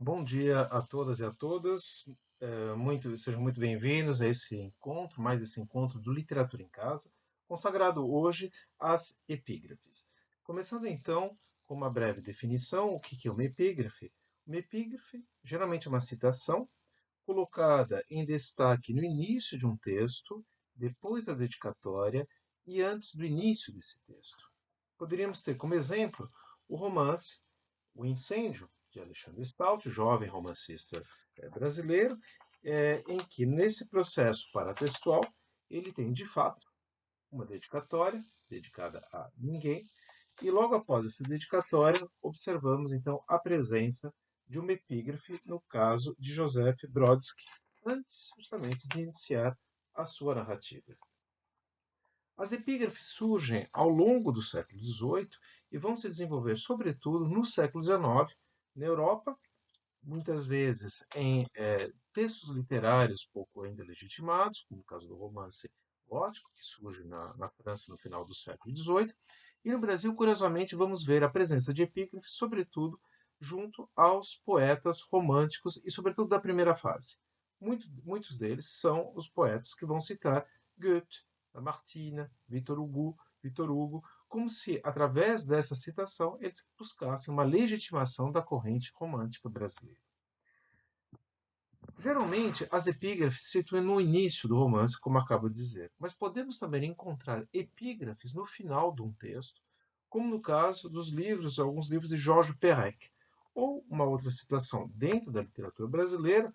Bom dia a todas e a todas. Sejam muito bem-vindos a esse encontro, mais esse encontro do Literatura em Casa, consagrado hoje às epígrafes. Começando então com uma breve definição, o que é uma epígrafe? Uma epígrafe geralmente é uma citação colocada em destaque no início de um texto, depois da dedicatória e antes do início desse texto. Poderíamos ter como exemplo o romance O Incêndio, de Alexandre Stout, jovem romancista brasileiro, em que, nesse processo paratextual, ele tem, de fato, uma dedicatória, dedicada a ninguém, e logo após essa dedicatória, observamos, então, a presença de uma epígrafe, no caso de Joseph Brodsky, antes, justamente, de iniciar a sua narrativa. As epígrafes surgem ao longo do século XVIII e vão se desenvolver, sobretudo, no século XIX, na Europa, muitas vezes em textos literários pouco ainda legitimados, como o caso do romance gótico, que surge na França no final do século XVIII, e no Brasil, curiosamente, vamos ver a presença de epígrafes, sobretudo junto aos poetas românticos e, sobretudo, da primeira fase. Muitos deles são os poetas que vão citar Goethe, Lamartine, Victor Hugo, como se, através dessa citação, eles buscassem uma legitimação da corrente romântica brasileira. Geralmente, as epígrafes se situam no início do romance, como acabo de dizer, mas podemos também encontrar epígrafes no final de um texto, como no caso dos livros, alguns livros de Georges Perec, ou uma outra citação dentro da literatura brasileira,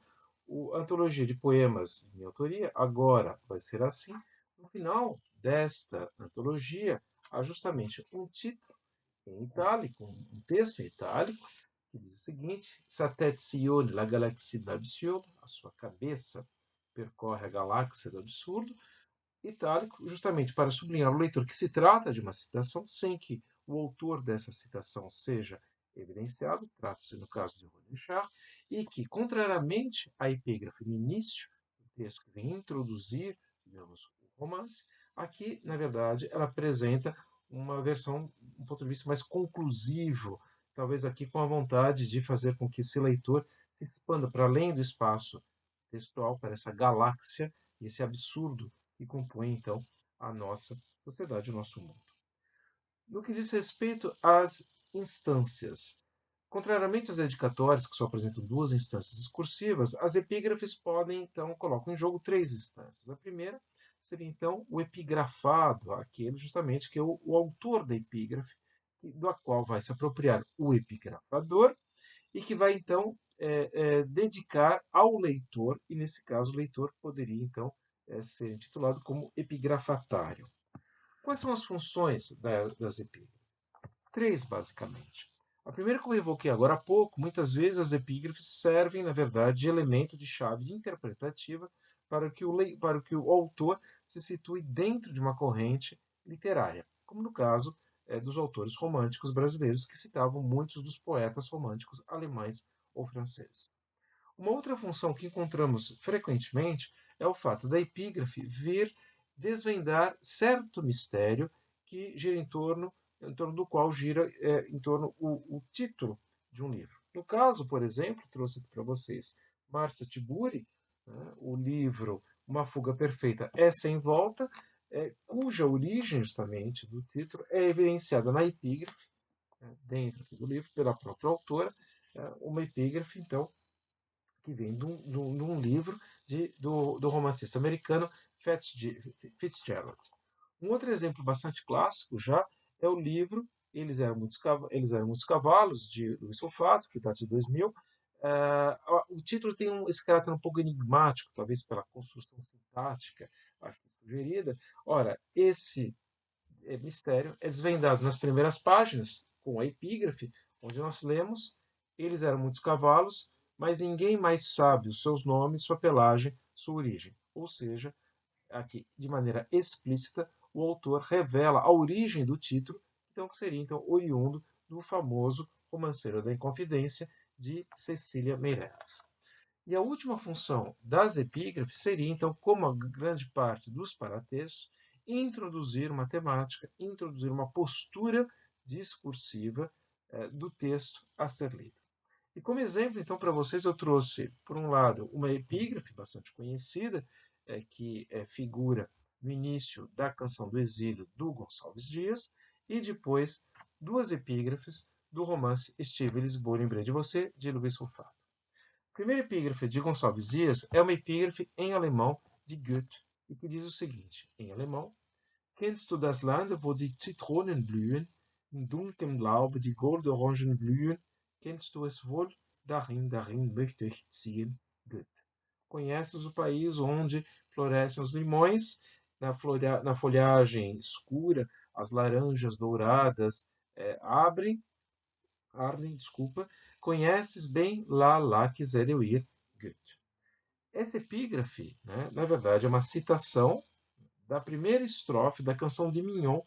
a antologia de poemas de minha autoria, Agora Vai Ser Assim. No final desta antologia, há justamente um título em itálico, um texto em itálico, que diz o seguinte: Sa tête sillonne la galaxie de l'absurde, a sua cabeça percorre a galáxia do absurdo, itálico, justamente para sublinhar ao leitor que se trata de uma citação, sem que o autor dessa citação seja evidenciado, trata-se no caso de René Char, e que, contrariamente à epígrafe no início do texto que vem introduzir, digamos, o romance, aqui, na verdade, ela apresenta uma versão, um ponto de vista mais conclusivo, talvez aqui com a vontade de fazer com que esse leitor se expanda para além do espaço textual, para essa galáxia, esse absurdo que compõe, então, a nossa sociedade, o nosso mundo. No que diz respeito às instâncias, contrariamente às dedicatórias, que só apresentam duas instâncias discursivas, as epígrafes podem, então, colocam em jogo três instâncias. A primeira seria, então, o epigrafado, aquele justamente que é o autor da epígrafe, do qual vai se apropriar o epigrafador, e que vai, então, dedicar ao leitor, e nesse caso o leitor poderia, então, ser intitulado como epigrafatário. Quais são as funções das epígrafes? Três, basicamente. A primeira, como eu evoquei agora há pouco, muitas vezes as epígrafes servem, na verdade, de elemento de chave interpretativa para que o autor se situe dentro de uma corrente literária, como no caso dos autores românticos brasileiros, que citavam muitos dos poetas românticos alemães ou franceses. Uma outra função que encontramos frequentemente é o fato da epígrafe vir desvendar certo mistério que gira em torno do qual gira em torno o título de um livro. No caso, por exemplo, trouxe aqui para vocês Márcia Tiburi, né, o livro Uma Fuga Perfeita é Sem Volta, cuja origem justamente do título é evidenciada na epígrafe, dentro do livro, pela própria autora, uma epígrafe, então, que vem de um livro do romancista americano Fitzgerald. Um outro exemplo bastante clássico já é o livro Eles Eram Muitos Cavalos, de Luiz Sulfato, que data de 2000. O título tem esse caráter um pouco enigmático, talvez pela construção sintática sugerida. Ora, esse mistério é desvendado nas primeiras páginas, com a epígrafe, onde nós lemos: Eles eram muitos cavalos, mas ninguém mais sabe os seus nomes, sua pelagem, sua origem. Ou seja, aqui, de maneira explícita, o autor revela a origem do título, então, que seria então oriundo do famoso Romanceiro da Inconfidência, de Cecília Meirelles. E a última função das epígrafes seria, então, como a grande parte dos paratextos, introduzir uma temática, introduzir uma postura discursiva do texto a ser lido. E como exemplo, então, para vocês, eu trouxe, por um lado, uma epígrafe bastante conhecida, que figura no início da Canção do Exílio, do Gonçalves Dias, e depois duas epígrafes do romance Estive em Lisboa, Lembrei de Você, de Luiz Rufato. A primeira epígrafe de Gonçalves Dias é uma epígrafe em alemão de Goethe, e que diz o seguinte, em alemão: Kennst du das Land, wo die Zitronen blühen, in dunklem Laube die Goldorangen blühen? Kennst du es wohl? Darin, darin möchte ich ziehen. Goethe. Conheces o país onde florescem os limões, na folhagem escura, as laranjas douradas ardem, desculpa. Conheces bem, lá, lá quiser eu ir. Goethe. Essa epígrafe, né, na verdade, é uma citação da primeira estrofe da canção de Mignon,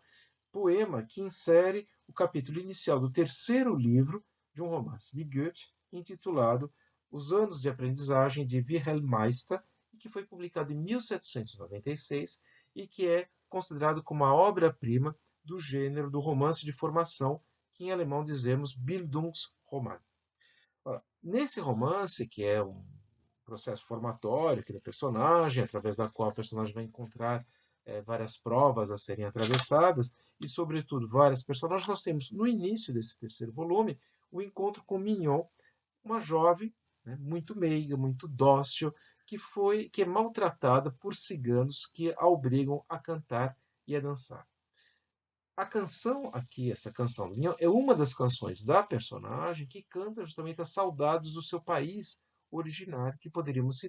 poema que insere o capítulo inicial do terceiro livro de um romance de Goethe, intitulado Os Anos de Aprendizagem de Wilhelm Meister, que foi publicado em 1796 e que é considerado como a obra-prima do gênero do romance de formação, que em alemão dizemos Bildungsroman. Nesse romance, que é um processo formatório aqui da personagem, através da qual a personagem vai encontrar várias provas a serem atravessadas e, sobretudo, várias personagens. Nós temos, no início desse terceiro volume, o encontro com Mignon, uma jovem, né, muito meiga, muito dócil, que é maltratada por ciganos que a obrigam a cantar e a dançar. A canção aqui, essa canção do Mignon, é uma das canções da personagem que canta justamente as saudades do seu país originário, que poderíamos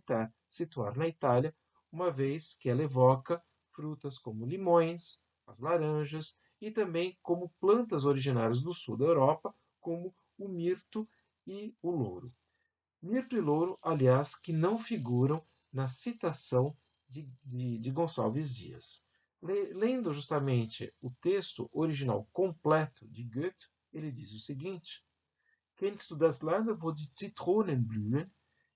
situar na Itália, uma vez que ela evoca frutas como limões, as laranjas e também como plantas originárias do sul da Europa, como o mirto e o louro. Mirto e louro, aliás, que não figuram na citação de Gonçalves Dias. Lendo justamente o texto original completo de Goethe, ele diz o seguinte: Kennst du das Land, wo die Zitronen blühen,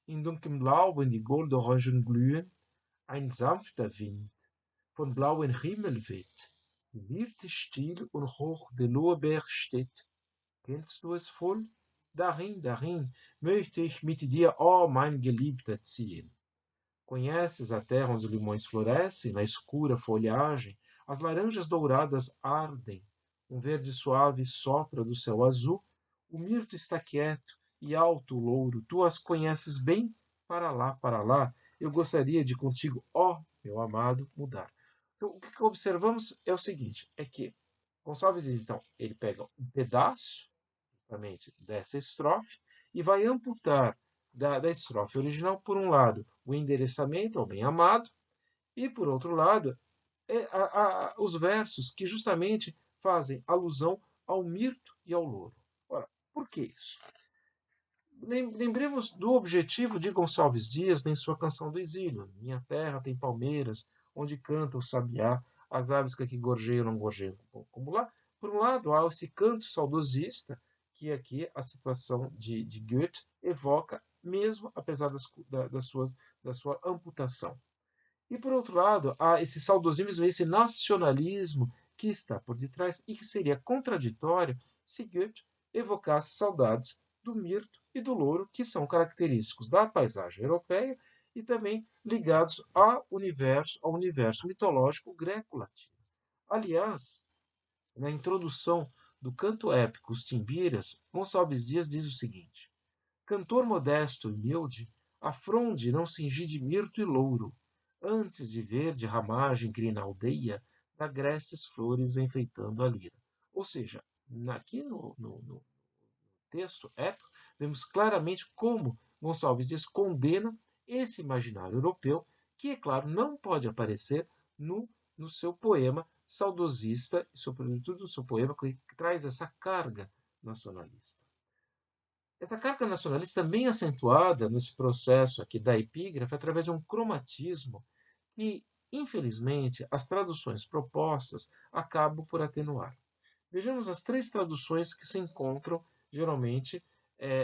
in dunklem Lauben die Goldorangen glühen, ein sanfter Wind von blauen Himmel weht, die Myrte still und hoch der Lorbeer steht. Kennst du es voll? Darin, darin möchte ich mit dir, ó mein Geliebter, ziehen. Conheces a terra onde os limões florescem, na escura folhagem, as laranjas douradas ardem, um verde suave sopra do céu azul, o mirto está quieto e alto o louro, tu as conheces bem? Para lá, eu gostaria de contigo, ó meu amado, mudar. Então, o que observamos é o seguinte, é que Gonçalves, então, ele pega um pedaço dessa estrofe e vai amputar da estrofe original, por um lado, o endereçamento ao bem-amado, e, por outro lado, os versos que justamente fazem alusão ao mirto e ao louro. Ora, por que isso? Lembremos do objetivo de Gonçalves Dias em sua Canção do Exílio. Minha terra tem palmeiras, onde canta o sabiá, as aves que aqui gorjeiam não gorjeiam como lá. Por um lado, há esse canto saudosista, que aqui a situação de Goethe evoca, mesmo apesar da sua amputação. E, por outro lado, há esse saudosismo, esse nacionalismo que está por detrás e que seria contraditório se Goethe evocasse saudades do mirto e do louro, que são característicos da paisagem europeia e também ligados ao universo mitológico greco-latino. Aliás, na introdução do canto épico Os Timbiras, Gonçalves Dias diz o seguinte: Cantor modesto e humilde, a fronde não cingir de mirto e louro, antes de ver de ramagem crina aldeia, da Grécias flores enfeitando a lira. Ou seja, aqui no texto épico, vemos claramente como Gonçalves Dias condena esse imaginário europeu, que, é claro, não pode aparecer no seu poema saudosista, e sobretudo no seu poema que traz essa carga nacionalista. Essa carga nacionalista também acentuada nesse processo aqui da epígrafe através de um cromatismo que, infelizmente, as traduções propostas acabam por atenuar. Vejamos as três traduções que se encontram geralmente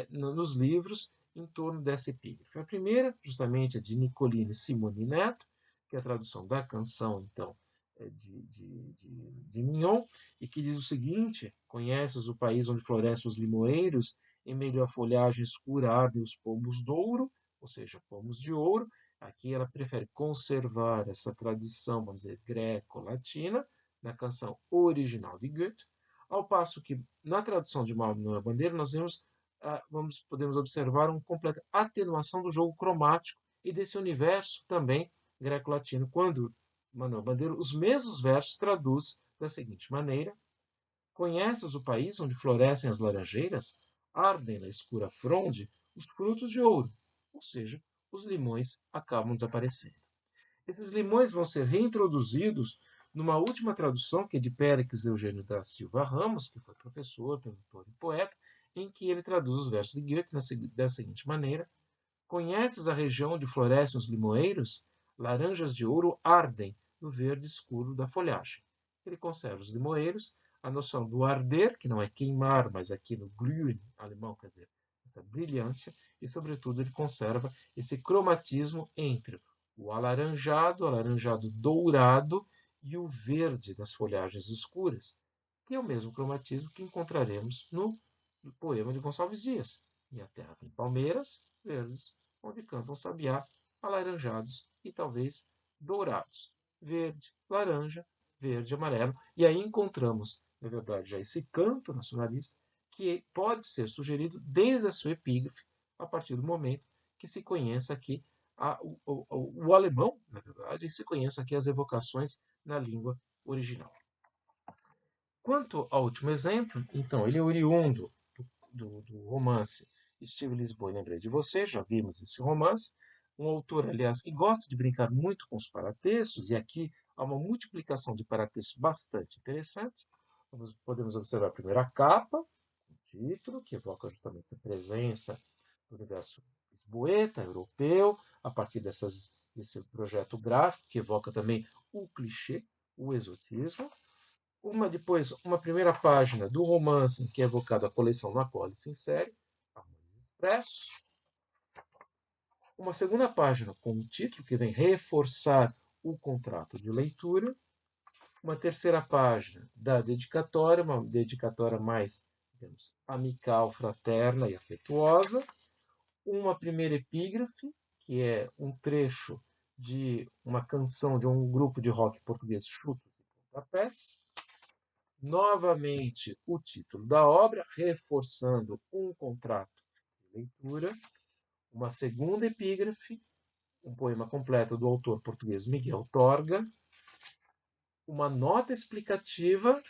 nos livros em torno dessa epígrafe. A primeira, justamente, é de Nicolini Simoni Neto, que é a tradução da canção, então, de Mignon, e que diz o seguinte: Conheces o país onde florescem os limoeiros, em meio à folhagem escura ardem os pomos de ouro, ou seja, pomos de ouro. Aqui ela prefere conservar essa tradição, vamos dizer, greco-latina, na canção original de Goethe, ao passo que na tradução de Manuel Bandeira nós podemos observar uma completa atenuação do jogo cromático e desse universo também greco-latino, quando Manuel Bandeira os mesmos versos traduz da seguinte maneira: conheces o país onde florescem as laranjeiras? Ardem na escura fronde os frutos de ouro, ou seja, os limões acabam desaparecendo. Esses limões vão ser reintroduzidos numa última tradução, que é de Péricles Eugênio da Silva Ramos, que foi professor, tradutor e poeta, em que ele traduz os versos de Goethe da seguinte maneira: conheces a região onde florescem os limoeiros? Laranjas de ouro ardem no verde escuro da folhagem. Ele conserva os limoeiros, a noção do arder, que não é queimar, mas aqui no glühen alemão, quer dizer, essa brilhância, e sobretudo ele conserva esse cromatismo entre o alaranjado dourado e o verde das folhagens escuras, que é o mesmo cromatismo que encontraremos no poema de Gonçalves Dias. Minha terra tem palmeiras verdes, onde cantam sabiá, alaranjados e talvez dourados. Verde, laranja, verde, amarelo. E aí encontramos, na verdade, já esse canto nacionalista que pode ser sugerido desde a sua epígrafe, a partir do momento que se conheça aqui o alemão, na verdade, e se conheçam aqui as evocações na língua original. Quanto ao último exemplo, então, ele é oriundo do romance Estive em Lisboa e Lembrei de Você, já vimos esse romance, um autor, aliás, que gosta de brincar muito com os paratextos, e aqui há uma multiplicação de paratextos bastante interessantes. Podemos observar primeiro a capa, o título, que evoca justamente essa presença do universo lisboeta, europeu, a partir desse projeto gráfico, que evoca também o clichê, o exotismo. Depois, uma primeira página do romance em que é evocada a coleção na qual ele se insere, Amores Expressos. Uma segunda página com o título, que vem reforçar o contrato de leitura. Uma terceira página da dedicatória, uma dedicatória mais, digamos, amical, fraterna e afetuosa. Uma primeira epígrafe, que é um trecho de uma canção de um grupo de rock português, Chutos e Pontapés. Novamente o título da obra, reforçando um contrato de leitura. Uma segunda epígrafe, um poema completo do autor português Miguel Torga. Uma nota explicativa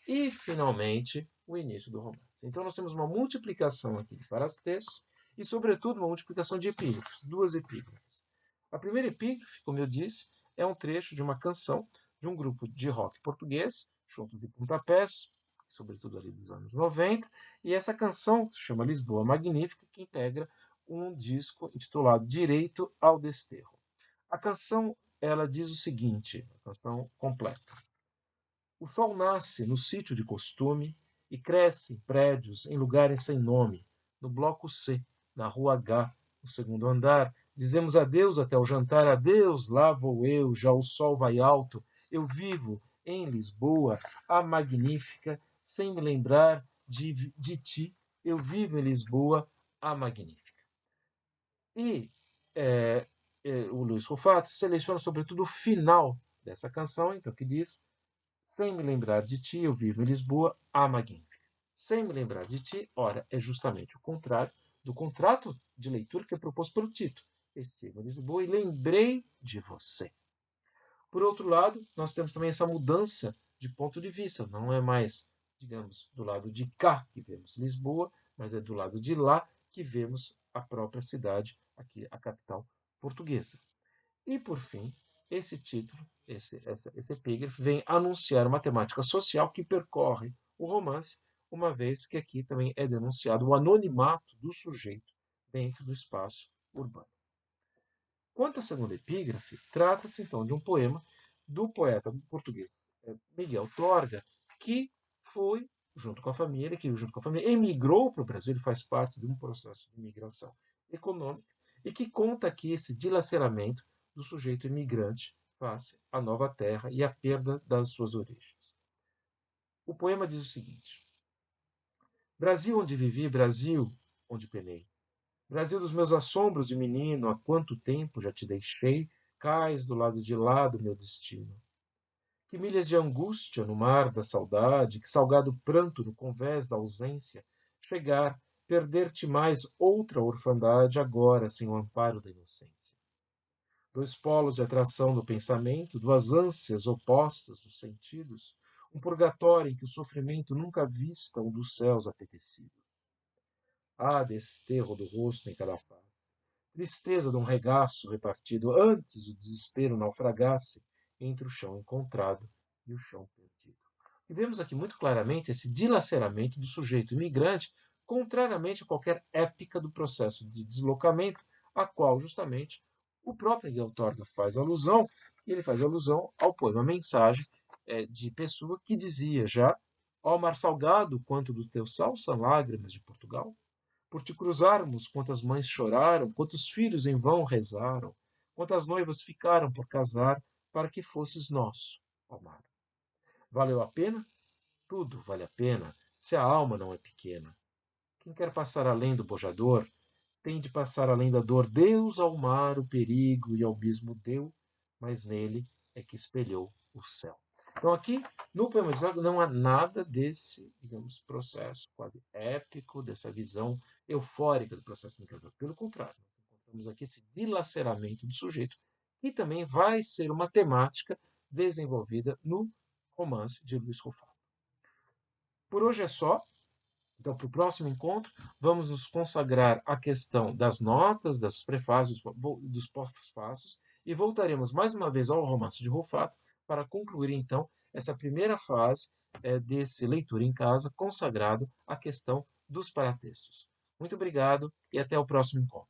e, finalmente, o início do romance. Então, nós temos uma multiplicação aqui de paratextos e, sobretudo, uma multiplicação de epígrafes, duas epígrafes. A primeira epígrafe, como eu disse, é um trecho de uma canção de um grupo de rock português, Chutos e Pontapés, sobretudo ali dos anos 90, e essa canção se chama Lisboa Magnífica, que integra um disco intitulado Direito ao Desterro. A canção, ela diz o seguinte, a canção completa: o sol nasce no sítio de costume e cresce em prédios em lugares sem nome. No bloco C, na rua H, no segundo andar, dizemos adeus até o jantar. Adeus, lá vou eu, já o sol vai alto. Eu vivo em Lisboa, a magnífica, sem me lembrar de ti. Eu vivo em Lisboa, a magnífica. E o Luiz Rufato seleciona sobretudo o final dessa canção, então, que diz: sem me lembrar de ti, eu vivo em Lisboa, a magnífica. Sem me lembrar de ti, ora, é justamente o contrário do contrato de leitura que é proposto pelo Tito. Estive em Lisboa e lembrei de você. Por outro lado, nós temos também essa mudança de ponto de vista. Não é mais, digamos, do lado de cá que vemos Lisboa, mas é do lado de lá que vemos a própria cidade, aqui a capital portuguesa. E, por fim, esse título, esse epígrafe, vem anunciar uma temática social que percorre o romance, uma vez que aqui também é denunciado o anonimato do sujeito dentro do espaço urbano. Quanto à segunda epígrafe, trata-se então de um poema do poeta português Miguel Torga, que foi, junto com a família, emigrou para o Brasil. Ele faz parte de um processo de imigração econômica e que conta aqui esse dilaceramento do sujeito imigrante face à nova terra e à perda das suas origens. O poema diz o seguinte: Brasil onde vivi, Brasil onde penei. Brasil dos meus assombros de menino, há quanto tempo já te deixei, cais do lado de lá do meu destino. Que milhas de angústia no mar da saudade, que salgado pranto no convés da ausência, chegar, perder-te mais outra orfandade, agora sem o amparo da inocência. Dois polos de atração do pensamento, duas ânsias opostas dos sentidos, um purgatório em que o sofrimento nunca vista um dos céus apetecidos. Ah, desterro do rosto em cada face, tristeza de um regaço repartido antes o desespero naufragasse entre o chão encontrado e o chão perdido. E vemos aqui muito claramente esse dilaceramento do sujeito imigrante, contrariamente a qualquer épica do processo de deslocamento, a qual justamente o próprio Miguel Torga faz alusão, e ele faz alusão ao poema Mensagem de Pessoa, que dizia já: ó mar salgado, quanto do teu sal são lágrimas de Portugal, por te cruzarmos, quantas mães choraram, quantos filhos em vão rezaram, quantas noivas ficaram por casar, para que fosses nosso, ó mar. Valeu a pena? Tudo vale a pena, se a alma não é pequena. Quem quer passar além do bojador, tem de passar além da dor. Deus ao mar o perigo e ao abismo deu, mas nele é que espelhou o céu. Então aqui, no poema de Vago, não há nada desse, digamos, processo quase épico, dessa visão eufórica do processo migrador. Pelo contrário, nós encontramos aqui esse dilaceramento do sujeito, que também vai ser uma temática desenvolvida no romance de Luiz Rufato. Por hoje é só. Então, para o próximo encontro, vamos nos consagrar à questão das notas, dos prefácios, dos pós-fácios, e voltaremos mais uma vez ao romance de Rufato para concluir, então, essa primeira fase desse Leitura em Casa, consagrado à questão dos paratextos. Muito obrigado e até o próximo encontro.